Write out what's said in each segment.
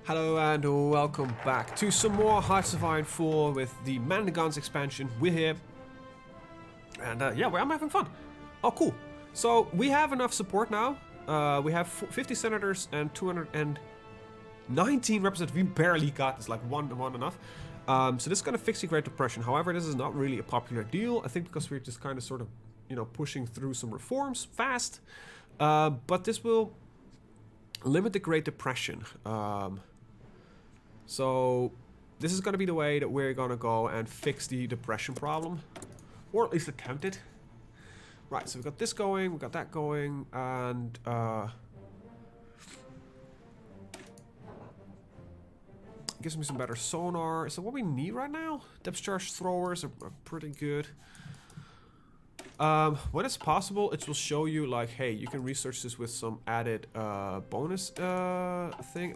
Hello and welcome back to some more HoI4 with the Man and the Guns expansion. We're here. And yeah, I'm having fun. Oh, cool. So we have enough support now. We have 50 senators and 219 representatives. We barely got this, like one enough. So this is going to fix the Great Depression. However, this is not really a popular deal. I think because we're just kind of sort of, pushing through some reforms fast. But this will limit the Great Depression. So this is going to be the way that we're going to go and fix the depression problem. Or at least attempt it. Right, so we've got this going, we've got that going, and gives me some better sonar. Is that what we need right now? Depth charge throwers are pretty good. When it's possible, it will show you like, hey, you can research this with some added bonus thing.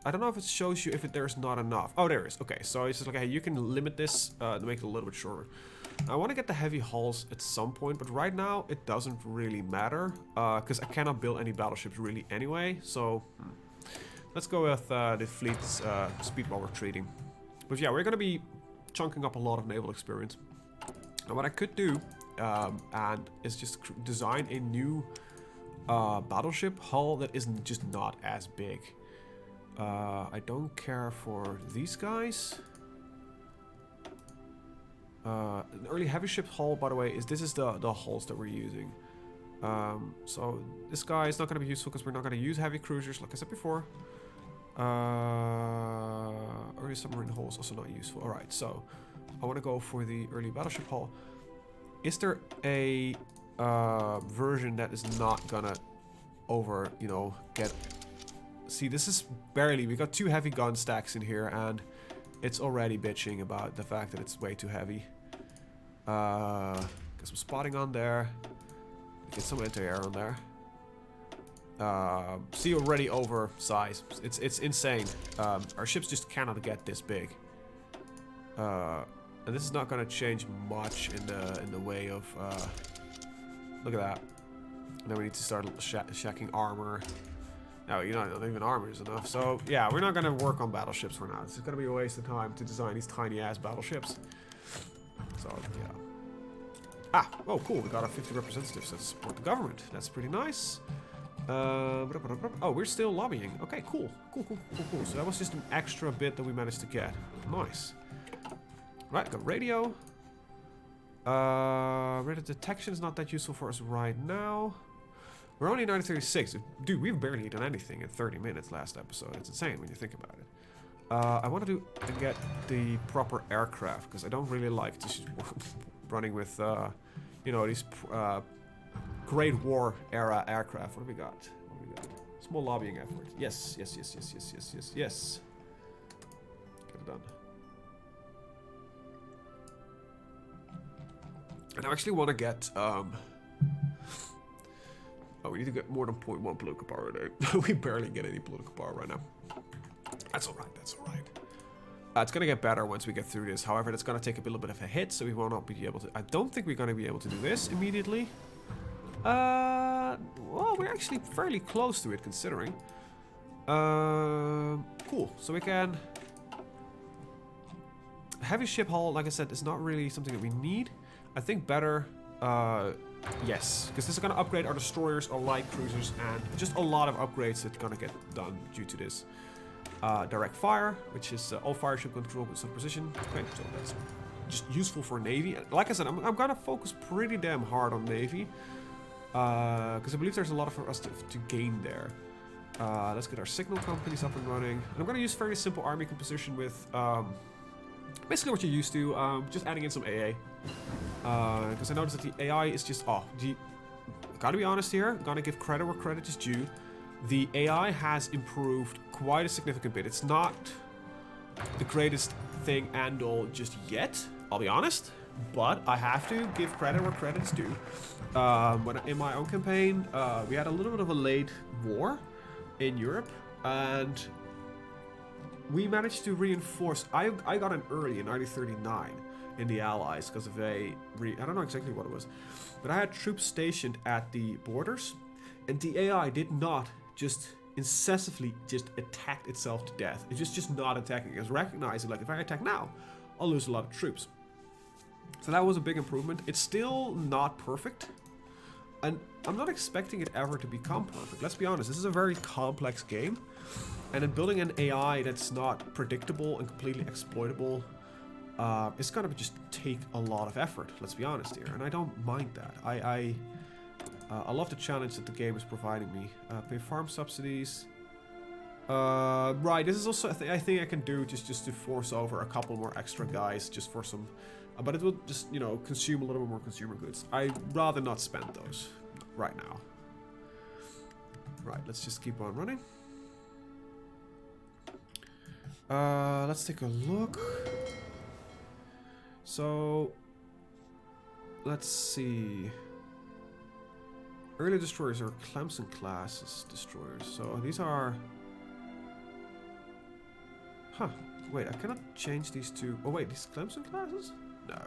I don't know if it shows you if there's not enough. Oh, there is. Okay, so it's just like, hey, you can limit this to make it a little bit shorter. I want to get the heavy hulls at some point, but right now it doesn't really matter because I cannot build any battleships really anyway. So let's go with the fleet's speed while retreating. But yeah, we're going to be chunking up a lot of naval experience. Now, what I could do and is just design a new battleship hull that isn't just not as big. I don't care for these guys. An early heavy ship hull, by the way, this is the hulls that we're using. So this guy is not going to be useful because we're not going to use heavy cruisers, like I said before. Early submarine hull is also not useful. All right, so I want to go for the early battleship hull. Is there a version that is not gonna get... See, this is barely... We got 2 heavy gun stacks in here, and it's already bitching about the fact that it's way too heavy. Get some spotting on there. Get some anti-air on there. See, already oversized. It's insane. Our ships just cannot get this big. And this is not going to change much in the way of... look at that. And then we need to start checking armor. No, not even armor is enough. So, yeah, we're not going to work on battleships for now. It's going to be a waste of time to design these tiny-ass battleships. So, yeah. Ah, oh, cool. We got our 50 representatives that support the government. That's pretty nice. Oh, we're still lobbying. Okay, cool. Cool. So that was just an extra bit that we managed to get. Nice. Right, got radio. Radar detection is not that useful for us right now. We're only 936. Dude, we've barely done anything in 30 minutes last episode. It's insane when you think about it. I want to get the proper aircraft because I don't really like just running with, these Great War era aircraft. What do we got? Small lobbying effort. Yes. Get it done. And I actually want to get, we need to get more than 0.1 political power today. We barely get any political power right now. That's alright. It's going to get better once we get through this. However, it's going to take a little bit of a hit, so we will not be able to... I don't think we're going to be able to do this immediately. Well, we're actually fairly close to it, considering. Cool. So we can... Heavy ship hull, like I said, is not really something that we need. I think better, yes, because this is going to upgrade our destroyers, our light cruisers, and just a lot of upgrades that's going to get done due to this. Direct fire, which is all fire ship control with some precision. Okay, so that's just useful for Navy. Like I said, I'm going to focus pretty damn hard on Navy, because I believe there's a lot for us to gain there. Let's get our signal companies up and running. And I'm going to use fairly simple army composition with... basically what you're used to, just adding in some AA. Because I noticed that the AI is just... gotta be honest here, gotta give credit where credit is due. The AI has improved quite a significant bit. It's not the greatest thing and all just yet, I'll be honest. But I have to give credit where credit is due. In my own campaign, we had a little bit of a late war in Europe. And... we managed to reinforce... I got in early in 1939 in the Allies because of I don't know exactly what it was. But I had troops stationed at the borders. And the AI did not just incessantly just attacked itself to death. It's just not attacking. It's recognizing, like, if I attack now, I'll lose a lot of troops. So that was a big improvement. It's still not perfect. And I'm not expecting it ever to become perfect. Let's be honest, this is a very complex game. And in building an AI that's not predictable and completely exploitable, it's gonna just take a lot of effort, let's be honest here. And I don't mind that. I love the challenge that the game is providing me. Pay farm subsidies. Right, this is also a thing I can do just to force over a couple more extra guys just for some... but it will just, you know, consume a little bit more consumer goods. I'd rather not spend those right now. Right, let's just keep on running. Let's take a look. So, let's see. Early destroyers are Clemson class destroyers. So these are... Huh. Wait, I cannot change these to... Oh wait, these Clemson classes? No.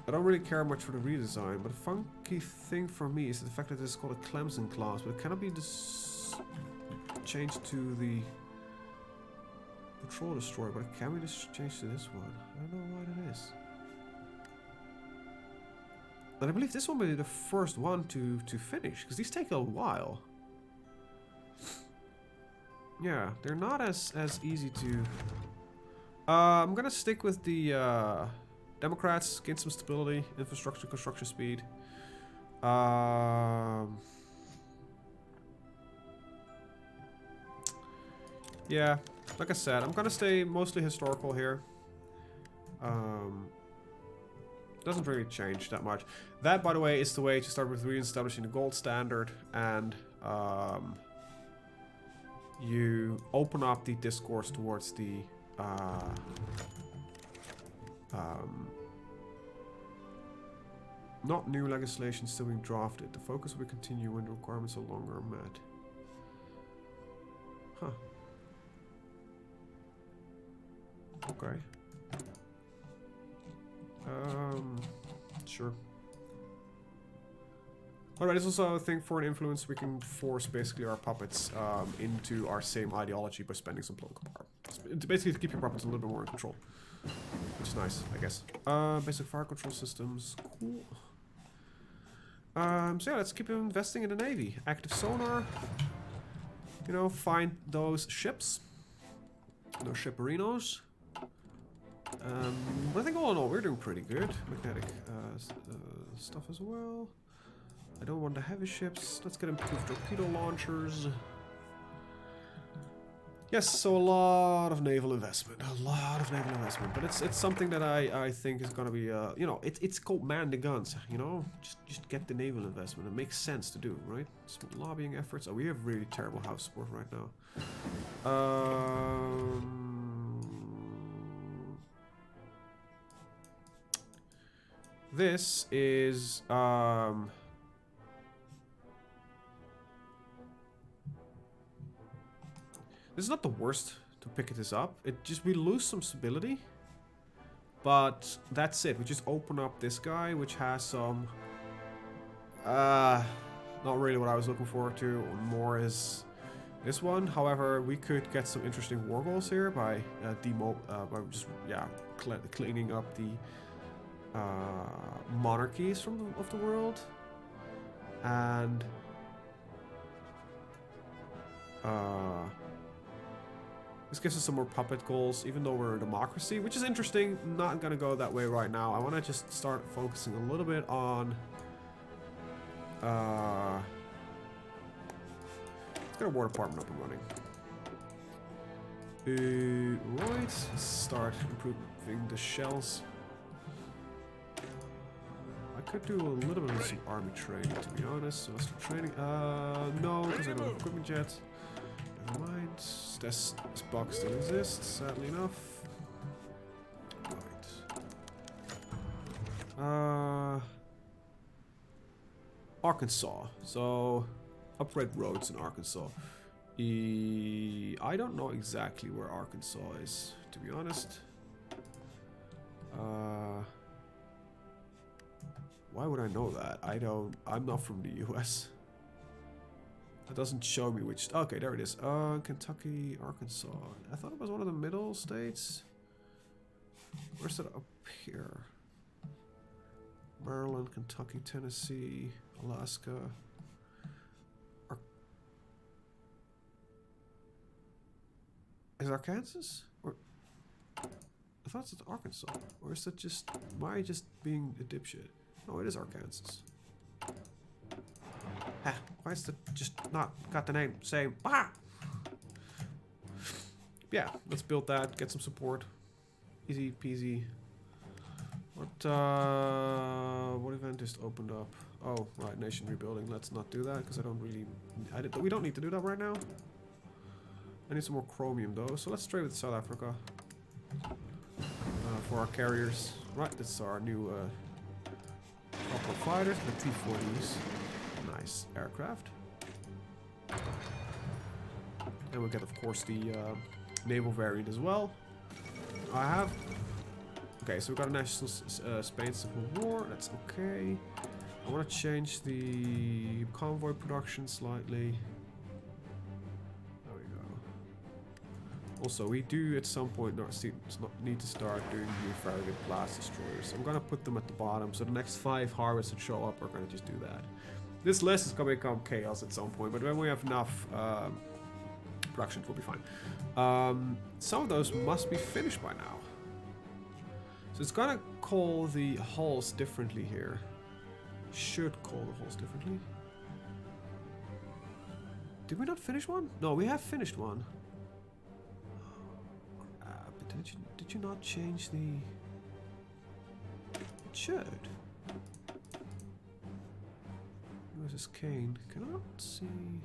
I don't really care much for the redesign, but the funky thing for me is the fact that it's called a Clemson class, but it cannot be changed to the Patrol Destroyer, but it can be just changed to this one. I don't know what it is. And I believe this one will be the first one to finish, because these take a while. Yeah, they're not as easy to... I'm gonna stick with the Democrats, gain some stability, infrastructure, construction speed. Yeah, like I said, I'm gonna stay mostly historical here. Doesn't really change that much. That, by the way, is the way to start with re-establishing the gold standard, and you open up the discourse towards the not new legislation still being drafted. The focus will continue when the requirements are longer met. Huh. Okay. Sure. Alright, it's also a thing for an influence. We can force basically our puppets into our same ideology by spending some political power. It's basically to keep your puppets a little bit more in control. Which is nice, I guess. Basic fire control systems. Cool. So yeah, let's keep investing in the Navy. Active sonar. You know, find those ships. Those shipperinos. But I think all in all, we're doing pretty good. Magnetic stuff as well. I don't want the heavy ships. Let's get improved torpedo launchers. Yes, so a lot of naval investment. A lot of naval investment. But it's something that I think is going to be, you know, it's called man the guns, you know? Just get the naval investment. It makes sense to do, right? Some lobbying efforts. Oh, we have really terrible house support right now. This is, this is not the worst to pick this up. It just, we lose some stability. But that's it. We just open up this guy, which has some, not really what I was looking forward to. More is this one. However, we could get some interesting war goals here by by just, yeah, cleaning up the monarchies of the world, and this gives us some more puppet goals, even though we're a democracy, which is interesting. Not gonna go that way right now. I want to just start focusing a little bit on let's get a war department up and running. Right, let's start improving the shells. I could do a little bit of some army training, to be honest. So let's do training. No, because I don't have equipment yet. Never mind. This box still exists, sadly enough. Right. Arkansas. So, upgrade roads in Arkansas. I don't know exactly where Arkansas is, to be honest. Why would I know that? I'm not from the US. It doesn't show me which. Okay, there it is. Kentucky, Arkansas. I thought it was one of the middle states. Where's it up here? Maryland, Kentucky, Tennessee, Alaska. Is Arkansas? Or I thought it's Arkansas. Or is that just... Am I just being a dipshit? No, it is Arkansas. Ah, why is that just not got the name same? Ah! Yeah, let's build that, get some support. Easy peasy. What event just opened up? Oh, right, nation rebuilding. Let's not do that because I don't really... we don't need to do that right now. I need some more chromium though, so let's trade with South Africa. For our carriers. Right, this is our new Copper fighters, the T-40s. Nice aircraft. And we get, of course, the naval variant as well. I have. Okay, so we got a national Spain Civil War. That's okay. I want to change the convoy production slightly. There we go. Also, we do at some point need to start doing new farragut blast destroyers. I'm gonna put them at the bottom, so the next 5 harvests that show up are gonna just do that. This list is gonna become chaos at some point, but when we have enough production, we'll be fine. Some of those must be finished by now. So it's gonna call the hulls differently here. Should call the hulls differently. Did we not finish one? No, we have finished one. But did you not change the... It should. Where's this cane? Cannot see...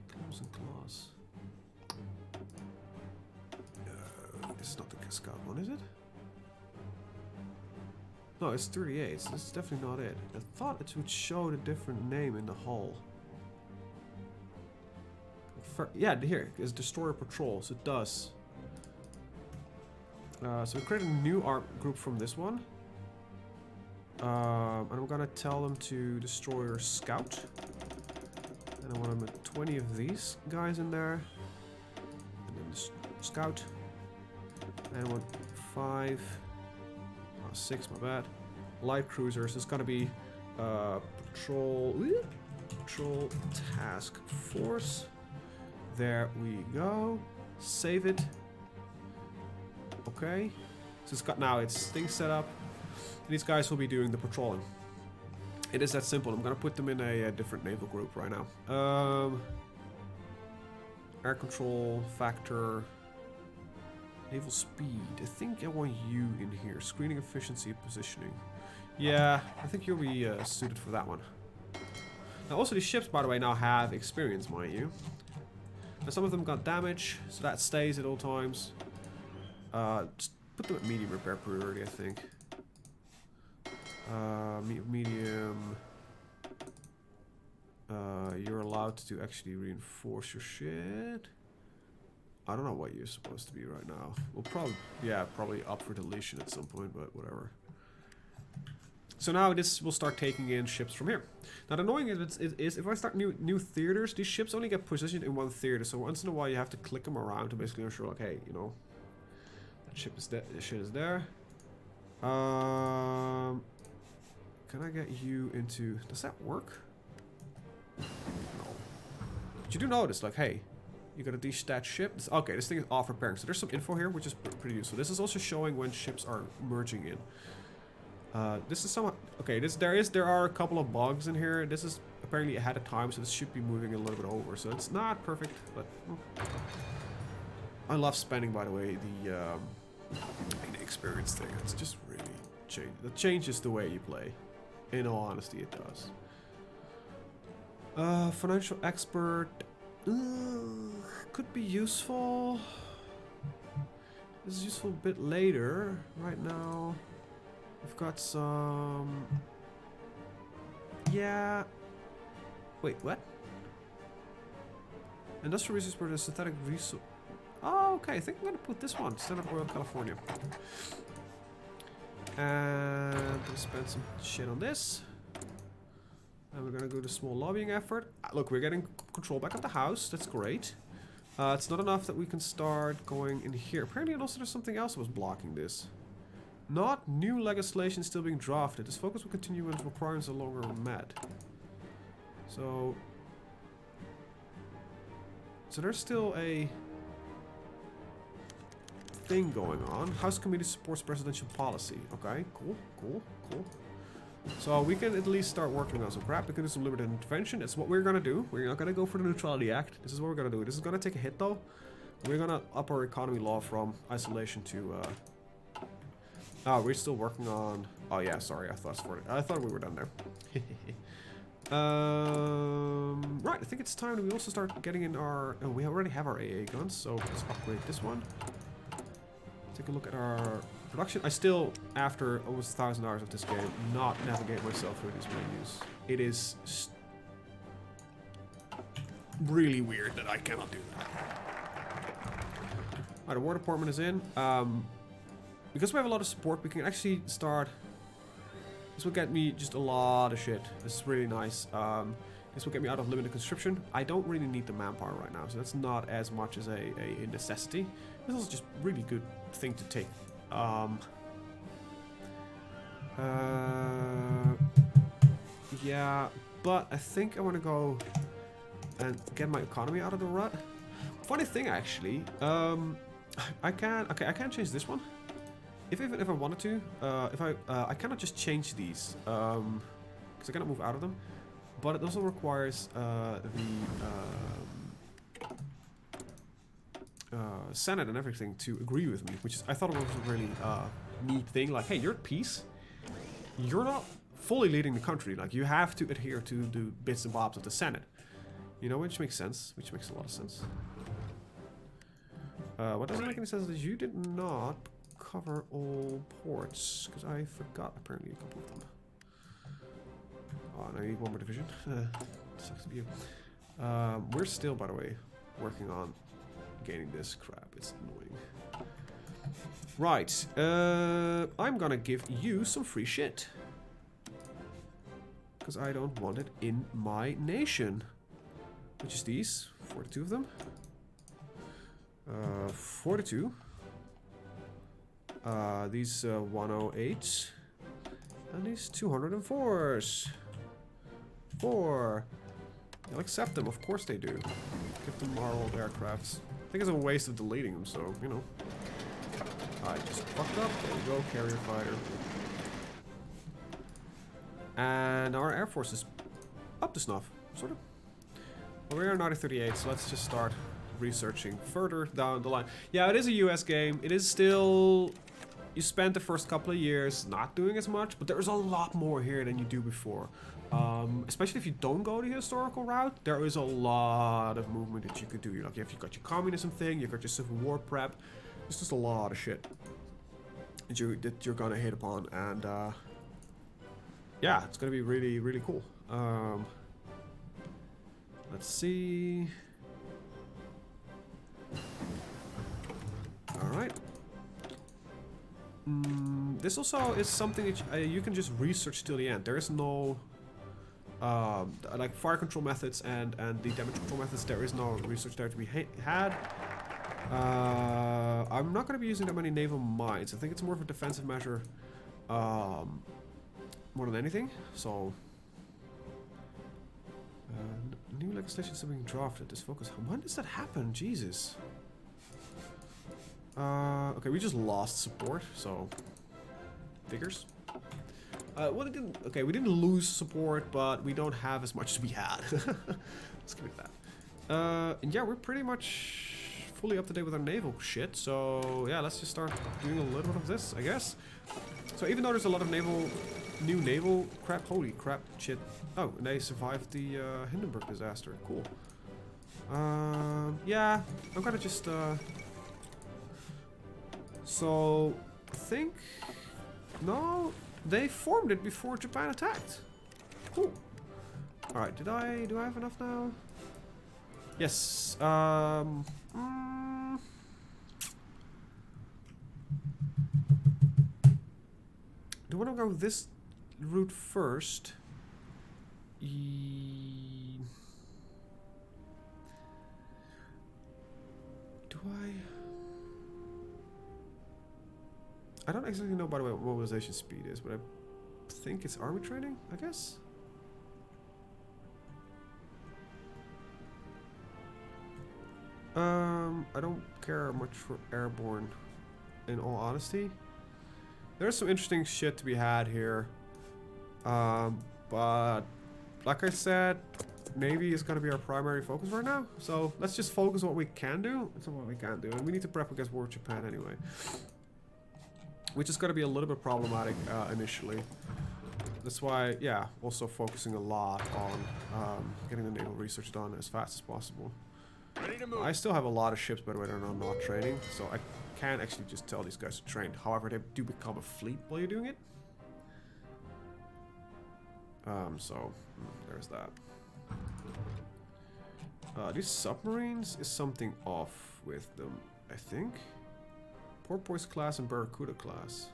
Claws and claws. This is not the Scout one, is it? No, it's 38, so this is definitely not it. I thought it would show the different name in the hull. Yeah, here, it's Destroyer Patrol, so it does. So we created a new art group from this one. And I'm gonna tell them to Destroyer Scout. And I want to put 20 of these guys in there. And then the Scout. And I want 5... Oh, 6, my bad. Light cruisers. It's gonna be patrol task force. There we go. Save it. Okay. So it's got now its thing set up. And these guys will be doing the patrolling. It is that simple. I'm gonna put them in a different naval group right now. Air control factor. Naval speed. I think I want you in here. Screening efficiency, positioning. Yeah, I think you'll be suited for that one. Now also these ships, by the way, now have experience, mind you. Now some of them got damage, so that stays at all times. Just put them at medium repair priority, I think. Medium. You're allowed to actually reinforce your shit. I don't know what you're supposed to be right now. We'll probably up for deletion at some point, but whatever. So now this will start taking in ships from here. Now the annoying is if I start new theaters, these ships only get positioned in one theater. So once in a while you have to click them around to basically ensure, like, hey, you know, that ship is there. Shit is there. Can I get you into? Does that work? No. But you do notice, like, hey, you got a destat ship. Okay, this thing is off repairing. So there's some info here, which is pretty useful. This is also showing when ships are merging in. This is somewhat okay. There are a couple of bugs in here. This is apparently ahead of time, so this should be moving a little bit over. So it's not perfect, but I love spending, by the way, the experience thing. It's just really it changes the way you play. In all honesty, it does. Financial expert could be useful. This is useful a bit later. Right now, we've got some. Yeah. Wait, what? Industrial resource for the synthetic resource. Oh, okay. I think I'm gonna put this one instead of Royal California. And we'll spend some shit on this. And we're gonna do the small lobbying effort. Look, we're getting control back of the house. That's great. It's not enough that we can start going in here. Apparently, also there's something else that was blocking this. Not new legislation still being drafted. This focus will continue when requirements are longer met. So there's still a thing going on. House Committee supports presidential policy. Okay, cool. So we can at least start working on some crap. We can do some limited intervention. That's what we're gonna do. We're not gonna go for the Neutrality Act. This is what we're gonna do. This is gonna take a hit though. We're gonna up our economy law from isolation to we're still working on... Oh yeah, sorry, I thought we were done there. Right, I think it's time that we also start getting in our... Oh, we already have our AA guns, so let's upgrade this one. Take a look at our production. I still, after almost 1,000 hours of this game, not navigate myself through these menus. It is really weird that I cannot do that. Alright, the War Department is in. Because we have a lot of support, we can actually start... This will get me just a lot of shit. This is really nice. This will get me out of limited conscription. I don't really need the manpower right now, so that's not as much as a necessity. This is just a really good thing to take. Yeah, but I think I want to go and get my economy out of the rut. Funny thing, actually, I can't change this one. Even if I wanted to, I cannot just change these, because I cannot move out of them. But it also requires the Senate and everything to agree with me, which is, I thought it was a really neat thing. Like, hey, you're at peace. You're not fully leading the country. Like, you have to adhere to the bits and bobs of the Senate. You know, which makes sense. Which makes a lot of sense. What doesn't make any sense is you did not cover all ports, because I forgot apparently a couple of them. Oh, and I need one more division. Sucks to be you. We're still, by the way, working on gaining this crap. It's annoying. Right. I'm gonna give you some free shit. Because I don't want it in my nation. Which is these. 42 of them. 42. These 108. And these 204s. 4. They'll accept them, of course they do. Give them our old aircrafts. I think it's a waste of deleting them, so, you know. I just fucked up. There we go, carrier fighter. And our air force is up to snuff, sort of. Well, we're in 1938, so let's just start researching further down the line. Yeah, it is a US game. It is still... You spent the first couple of years not doing as much, but there's a lot more here than you do before. Especially if you don't go the historical route, there is a lot of movement that you could do. Like, if you've got your communism thing, you've got your Civil War prep, there's just a lot of shit that you're gonna hit upon, and yeah, it's gonna be really, really cool. Let's see. Alright. This also is something that you can just research till the end. There is no... like fire control methods and the damage control methods, there is no research there to be had. I'm not going to be using that many naval mines. I think it's more of a defensive measure more than anything. So... new legislation is being drafted. This focus... When does that happen? Jesus. Okay, we just lost support, so... Figures. Well, it didn't... Okay, we didn't lose support, but we don't have as much as we had. Let's give it that. And yeah, we're pretty much fully up to date with our naval shit, so... Yeah, let's just start doing a little bit of this, I guess. So even though there's a lot of new naval crap... Holy crap, shit. Oh, and they survived the Hindenburg disaster. Cool. Yeah, I'm gonna just... So, I think... No, they formed it before Japan attacked. Cool. Alright, do I have enough now? Yes. Do I want to go this route first? Do I don't exactly know, by the way, what mobilization speed is, but I think it's army training, I guess? I don't care much for airborne, in all honesty. There's some interesting shit to be had here. But like I said, Navy is going to be our primary focus right now. So let's just focus on what we can do. It's not what we can't do. And we need to prep against War with Japan anyway. Which is going to be a little bit problematic initially. That's why, yeah, also focusing a lot on getting the naval research done as fast as possible. Ready to move. I still have a lot of ships, by the way, that I'm not training, so I can't actually just tell these guys to train. However, they do become a fleet while you're doing it. There's that. These submarines is something off with them, I think. Porpoise class and Barracuda class.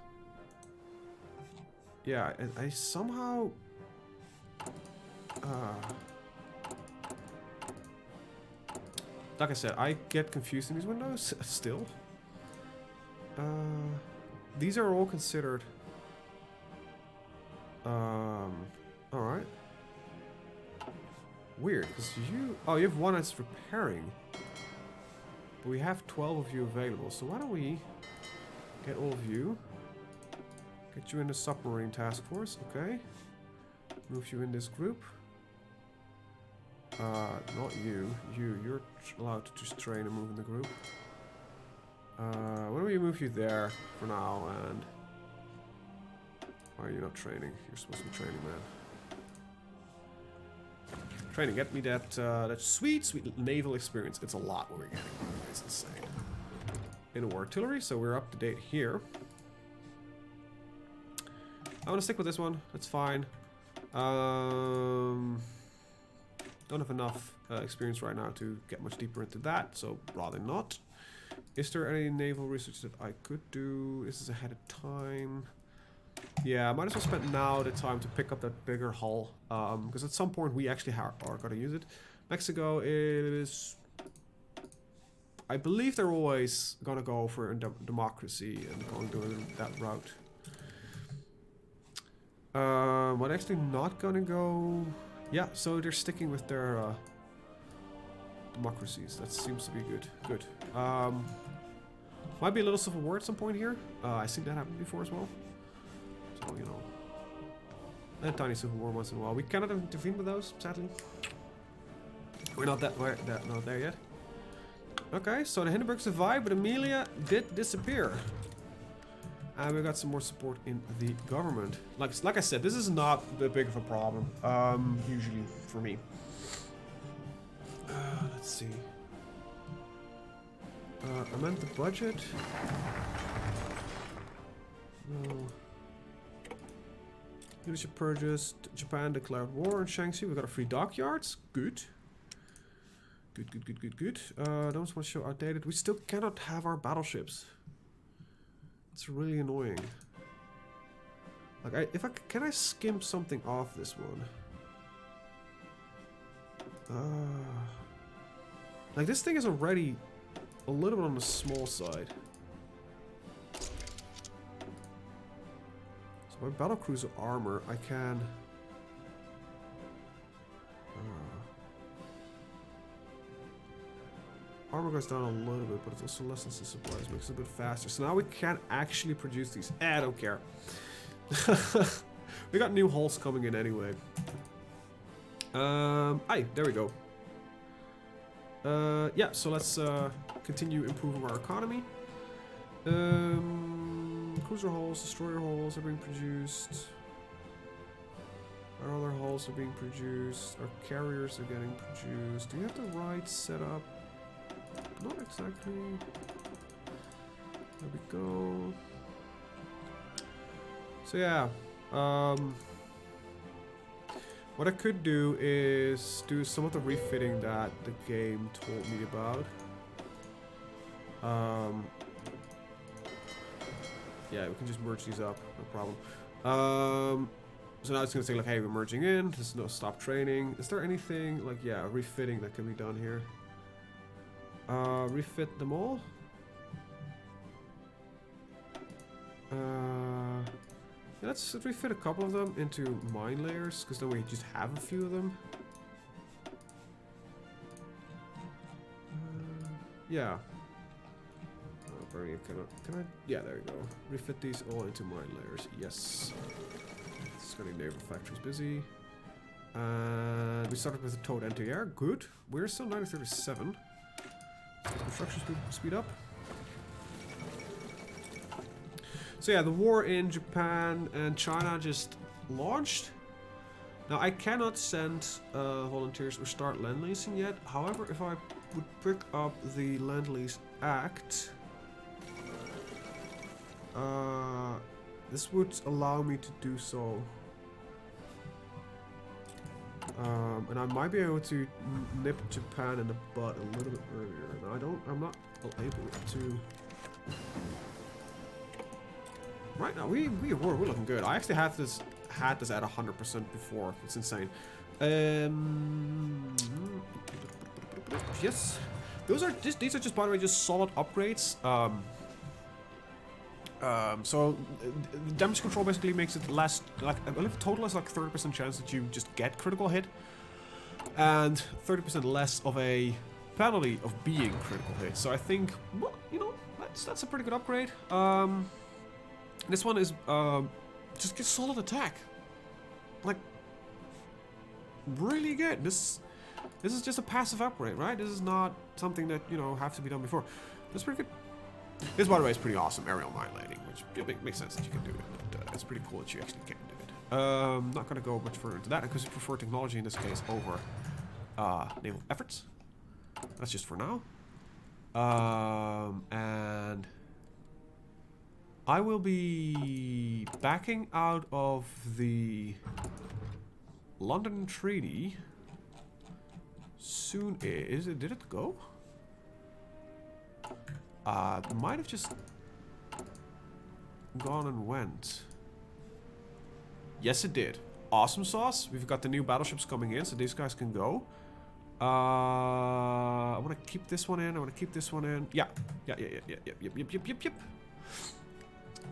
Yeah, and I somehow... like I said, I get confused in these windows, still. These are all considered... alright. Weird, because you... Oh, you have one that's repairing. But we have 12 of you available, so why don't we get all of you. Get you in the submarine task force, okay. Move you in this group. Not you. You're allowed to just train and move in the group. Why don't we move you there for now, and... Why are you not training? You're supposed to be training, man. Training, get me that that sweet naval experience. It's a lot what we're getting. It's insane. In war artillery, so we're up to date here. I want to stick with this one. That's fine. Don't have enough experience right now to get much deeper into that, so rather not. Is there any naval research that I could do? Is this ahead of time? Yeah, I might as well spend now the time to pick up that bigger hull, because at some point we actually are going to use it. Mexico is... I believe they're always going to go for democracy and going doing that route. But actually not going to go... Yeah, so they're sticking with their democracies. That seems to be good. Good. Might be a little civil war at some point here. I've seen that happen before as well. So, you know. A tiny civil war once in a while. We cannot intervene with those, sadly. We're not not there yet. Okay, so the Hindenburg survived, but Amelia did disappear. And we got some more support in the government. Like I said, this is not that big of a problem, usually, for me. Let's see. Amend the budget. No. Leadership purchased. Japan declared war on Shaanxi. We got a free dockyards. Good. Good. Don't want to show outdated. We still cannot have our battleships. It's really annoying. Like, can I skim something off this one? Like, this thing is already a little bit on the small side. So my battlecruiser armor, I can... Armor goes down a little bit, but it also lessens the supplies, makes it a bit faster. So now we can actually produce these. I don't care. We got new hulls coming in anyway. There we go. Yeah, so let's continue improving our economy. Cruiser hulls, destroyer hulls are being produced. Our other hulls are being produced. Our carriers are getting produced. Do you have the right setup? Not exactly. There we go. So yeah, what I could do is do some of the refitting that the game told me about. Yeah, we can just merge these up, no problem. So now it's going to say like, hey, we're merging in. There's no stop training. Is there anything like, yeah, refitting that can be done here? Refit them all. Yeah, let's refit a couple of them into mine layers, because then we just have a few of them. Yeah. Can I? Yeah, there you go. Refit these all into mine layers. Yes. Naval factories busy. And we started with a towed anti-air. Good. We're still 937. Construction speed up. So yeah, the war in Japan and China just launched. Now I cannot send volunteers or start land leasing yet. However, if I would pick up the Land Lease Act, this would allow me to do so. And I might be able to nip Japan in the butt a little bit earlier. Now I'm not able to. Right now, we're looking good. I actually had this at 100% before. It's insane. Yes, these are just by the way just solid upgrades. So damage control basically makes it less, like I believe total is like 30% chance that you just get critical hit, and 30% less of a penalty of being critical hit. So I think, well, you know, that's a pretty good upgrade. This one is just get solid attack, like really good. This is just a passive upgrade, right? This is not something that, you know, have to be done before. That's pretty good. This, by the way, is pretty awesome. Aerial mine landing, which makes sense that you can do it. But, it's pretty cool that you actually can do it. Not going to go much further into that because we prefer technology in this case over naval efforts. That's just for now. And I will be backing out of the London Treaty soon. Did it go? Might have just gone and went. Yes, it did. Awesome sauce. We've got the new battleships coming in, so these guys can go. I want to keep this one in. I want to keep this one in. Yeah. Yep.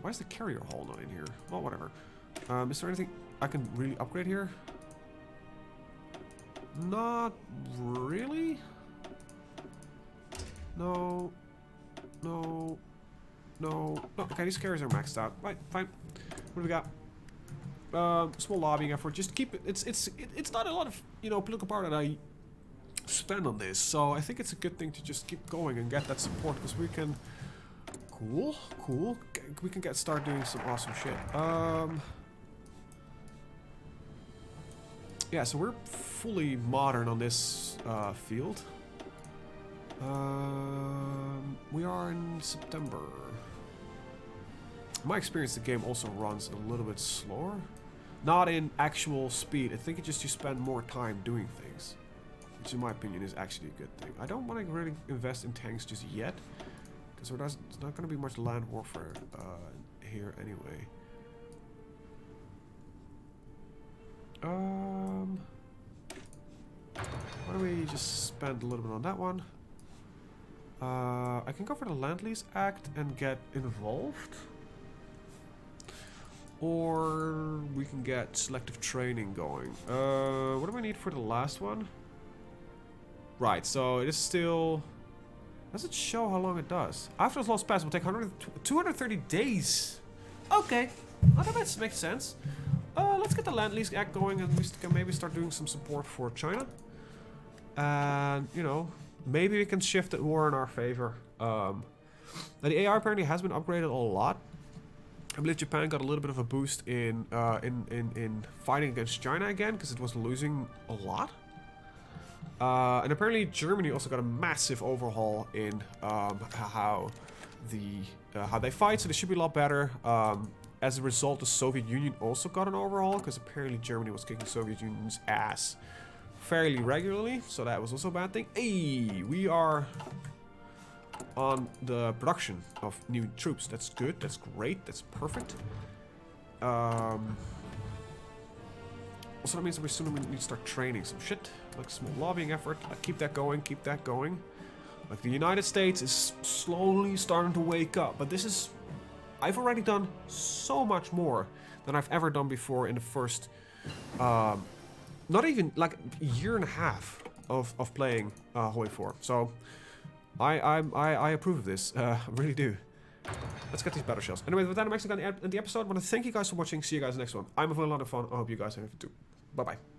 Why is the carrier hull not in here? Well, whatever. Is there anything I can really upgrade here? Not really. No. Okay, these carriers are maxed out. Right, fine. What do we got? Small lobbying effort. Just keep it. It's not a lot of, you know, political power that I spend on this, so I think it's a good thing to just keep going and get that support, because we can. Cool. We can start doing some awesome shit. Yeah, so we're fully modern on this field. We are in September. In my experience, the game also runs a little bit slower. Not in actual speed. I think it's just you spend more time doing things, which in my opinion is actually a good thing. I don't want to really invest in tanks just yet, because there's not going to be much land warfare here anyway. Why don't we just spend a little bit on that one? I can go for the Land Lease Act and get involved. Or we can get selective training going. What do we need for the last one? Right, so it is still... Does it show how long it does? After this lost pass, will take 230 days. Okay, well, that makes sense. Let's get the Land Lease Act going, and we can maybe start doing some support for China. And, you know, maybe we can shift the war in our favor. Now the AI apparently has been upgraded a lot. I believe Japan got a little bit of a boost in fighting against China again, because it was losing a lot. And apparently Germany also got a massive overhaul in how they fight, so they should be a lot better. As a result, the Soviet Union also got an overhaul, because apparently Germany was kicking Soviet Union's ass fairly regularly, so that was also a bad thing. Hey, we are on the production of new troops. That's good, that's great, that's perfect. Also, that means we soon need to start training some shit. Like small lobbying effort. Keep that going, keep that going. Like the United States is slowly starting to wake up. But this is... I've already done so much more than I've ever done before in the first... not even like a year and a half of playing HoI4. So I approve of this. I really do. Let's get these battleships. Anyway, with that, I'm actually going to end the episode. I want to thank you guys for watching. See you guys in the next one. I'm having a lot of fun. I hope you guys have it too. Bye-bye.